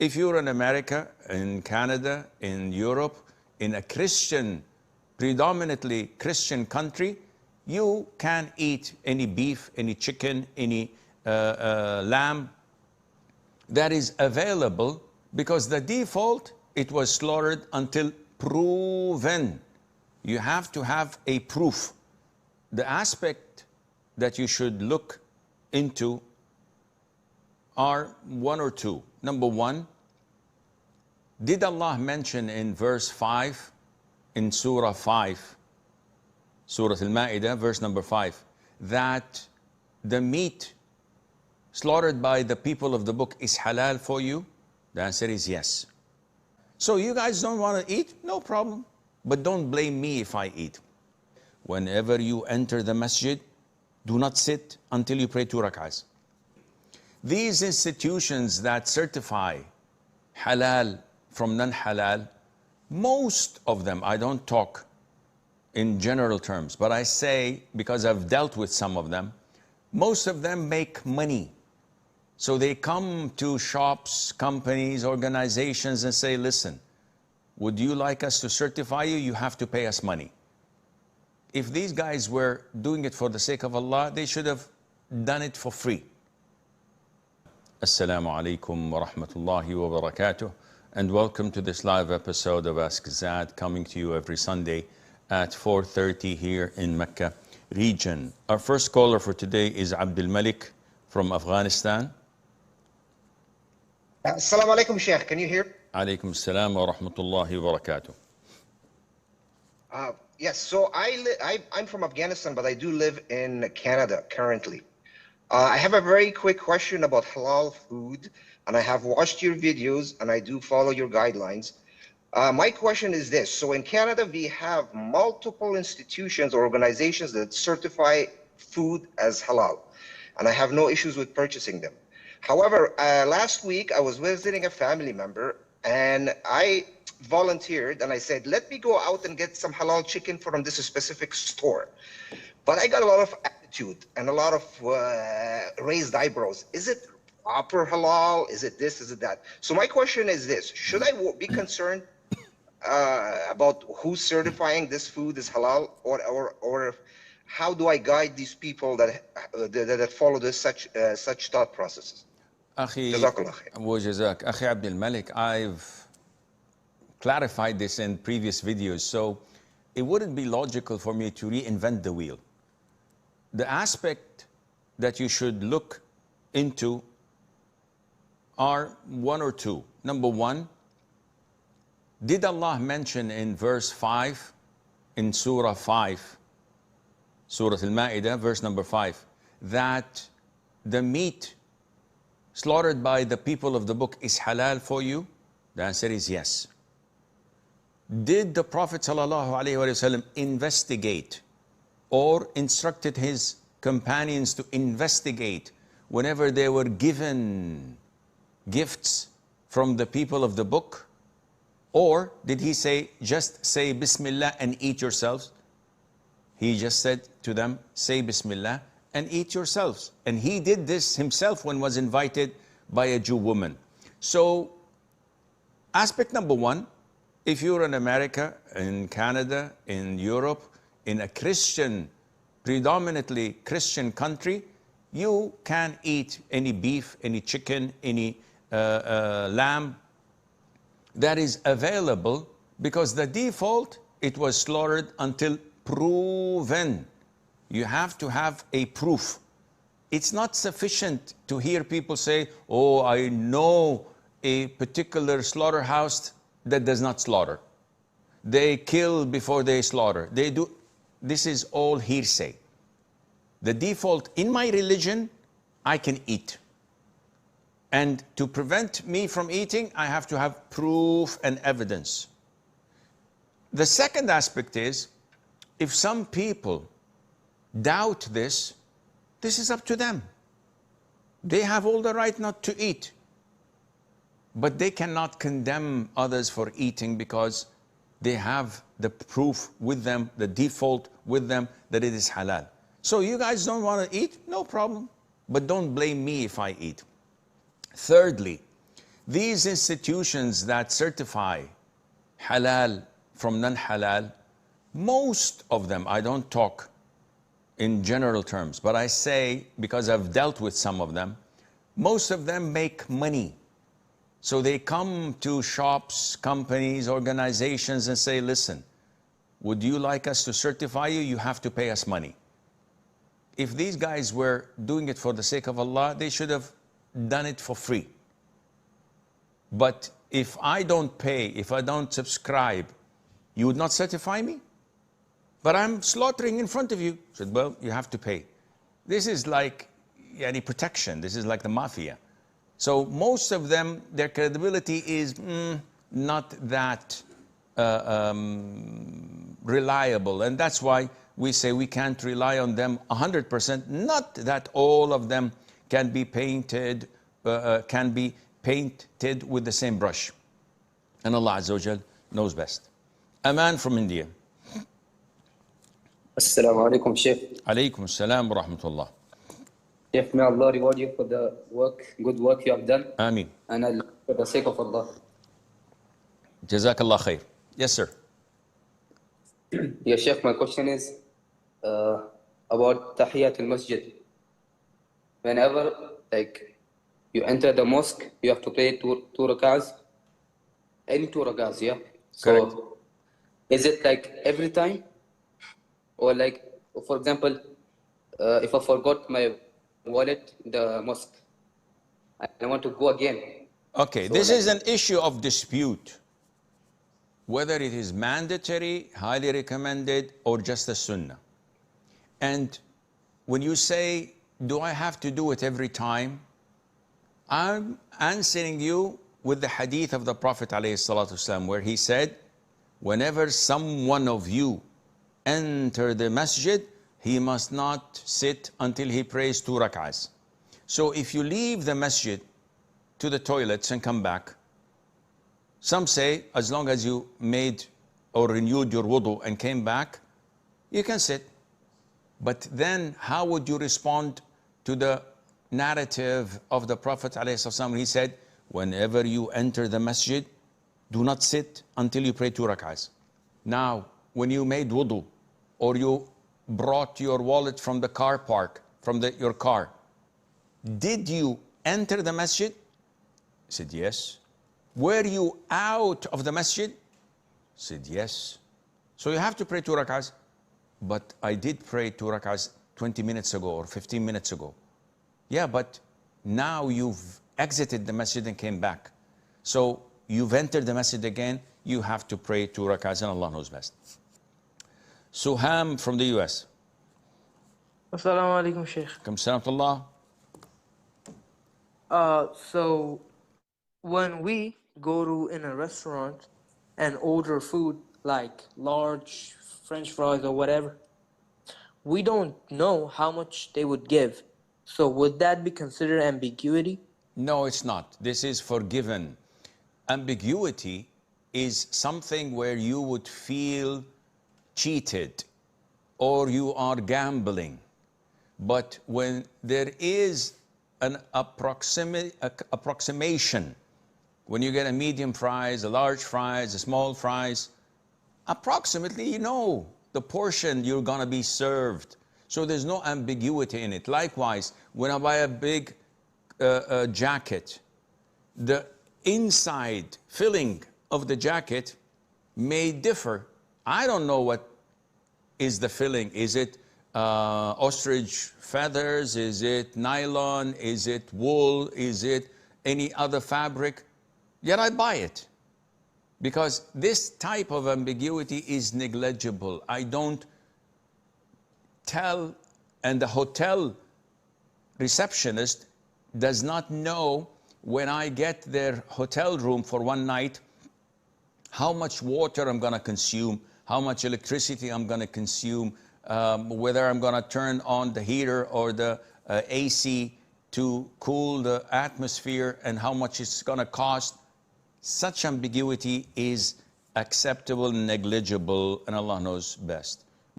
if you're in America, in Canada, in Europe, in a Christian, predominantly Christian country, you can eat any beef, any chicken, any lamb that is available, because the default, it was slaughtered until proven. You have to have a proof. The aspect that you should look into are one or two. Number one, did Allah mention in verse 5 in Surah 5, Surah Al-Ma'idah, verse number 5, that the meat slaughtered by the people of the book is halal for you? The answer is yes. So you guys don't want to eat? No problem. But don't blame me if I eat. Whenever you enter the masjid, do not sit until you pray 2 rak'ahs. These institutions that certify halal from non-halal, most of them, I don't talk in general terms, but I say, because I've dealt with some of them, most of them make money. So they come to shops, companies, organizations and say, listen, would you like us to certify you? You have to pay us money. If these guys were doing it for the sake of Allah, they should have done it for free. Assalamu alaikum wa rahmatullahi wa barakatuh, and welcome to this live episode of Ask Zad, coming to you every Sunday at 4:30 here in Mecca region. Our first caller for today is Abdul Malik from Afghanistan. Assalamu alaikum, Sheikh. Can you hear? Alaikum assalam wa rahmatullahi wa barakatuh. Yes, so I'm from Afghanistan, but I do live in Canada currently. I have a very quick question about halal food, and I have watched your videos and I do follow your guidelines. My question is this. So in Canada, we have multiple institutions or organizations that certify food as halal, and I have no issues with purchasing them. However, last week I was visiting a family member and I volunteered and I said, let me go out and get some halal chicken from this specific store. But I got a lot of attitude and a lot of raised eyebrows. Is it proper halal? Is it this? Is it that? So my question is this. Should I be concerned about who's certifying this food as halal, or how do I guide these people that follow such thought processes? Akhi Abdul Malik, I've clarified this in previous videos, so it wouldn't be logical for me to reinvent the wheel. The aspect that you should look into are one or two. Number one, did Allah mention in verse 5 in Surah 5, Surah Al-Ma'idah, verse number 5, that the meat slaughtered by the people of the book is halal for you? The answer is yes. Did the Prophet ﷺ investigate or instructed his companions to investigate whenever they were given gifts from the people of the book? Or did he say, just say Bismillah and eat yourselves? He just said to them, say Bismillah and eat yourselves. And he did this himself when was invited by a Jew woman. So aspect number one, if you're in America, in Canada, in Europe, in a Christian, predominantly Christian country, you can eat any beef, any chicken, any lamb that is available, because the default, it was slaughtered until proven. You have to have a proof. It's not sufficient to hear people say, oh, I know a particular slaughterhouse that does not slaughter. They kill before they slaughter. They do. This is all hearsay. The default in my religion, I can eat. And to prevent me from eating, I have to have proof and evidence. The second aspect is, if some people doubt this, this is up to them. They have all the right not to eat. But they cannot condemn others for eating, because they have the proof with them, the default with them, that it is halal. So you guys don't want to eat? No problem. But don't blame me if I eat. Thirdly, These institutions that certify halal from non-halal, most of them, I don't talk in general terms, but I say, because I've dealt with some of them, most of them make money. So they come to shops, companies, organizations and say, listen, would you like us to certify you? You have to pay us money. If these guys were doing it for the sake of Allah, they should have done it for free. But if I don't pay, if I don't subscribe, you would not certify me? But I'm slaughtering in front of you. I said, well, you have to pay. This is like any protection. This is like the mafia. So most of them, their credibility is not that reliable. And that's why we say we can't rely on them 100%. Not that all of them can be painted with the same brush. And Allah Azza wa Jal knows best. Aman from India. Assalamu alaikum, Sheikh. Alaykum assalam wa rahmatullah. Sheikh, may Allah reward you for the good work you have done. Ameen. And for the sake of Allah. Jazakallah khair. Yes, sir. Yeah, Sheikh, my question is about Tahiyat al-Masjid. Whenever, you enter the mosque, you have to pray two rak'ahs. Any two rak'ahs, yeah? Correct. So, is it every time? Or for example, if I forgot my wallet in the mosque, I want to go again. Okay, so this is an issue of dispute. Whether it is mandatory, highly recommended, or just a sunnah. And when you say, do I have to do it every time? I'm answering you with the hadith of the Prophet ﷺ, where he said, whenever someone of you enter the masjid, he must not sit until he prays 2 rak'ahs. So if you leave the masjid to the toilets and come back, some say as long as you made or renewed your wudu and came back, you can sit. But then how would you respond to the narrative of the Prophet ﷺ? He said, whenever you enter the masjid, do not sit until you pray 2 rak'ahs. Now, when you made wudu, or you brought your wallet from the car park, from your car, did you enter the masjid? He said, yes. Were you out of the masjid? He said, yes. So you have to pray 2 rak'ahs. But I did pray 2 rak'ahs 20 minutes ago or 15 minutes ago. Yeah, but now you've exited the masjid and came back. So you've entered the masjid again, you have to pray 2 rak'ahs, and Allah knows best. Suham from the US. Assalamu alaikum, Sheikh. Salam. So when we go to in a restaurant and order food like large French fries or whatever, we don't know how much they would give. So would that be considered ambiguity? No, it's not. This is forgiven. Ambiguity is something where you would feel cheated or you are gambling. But when there is an approximation, when you get a medium fries, a large fries, a small fries, approximately you know the portion you're gonna be served. So there's no ambiguity in it. Likewise, when I buy a big jacket, the inside filling of the jacket may differ. I don't know what is the filling. Is it ostrich feathers? Is it nylon? Is it wool? Is it any other fabric? Yet I buy it. Because this type of ambiguity is negligible. I don't tell, and the hotel receptionist does not know when I get their hotel room for one night how much water I'm gonna consume, how much electricity I'm gonna consume, whether I'm gonna turn on the heater or the AC to cool the atmosphere, and how much it's gonna cost. Such ambiguity is acceptable, negligible, and Allah knows best.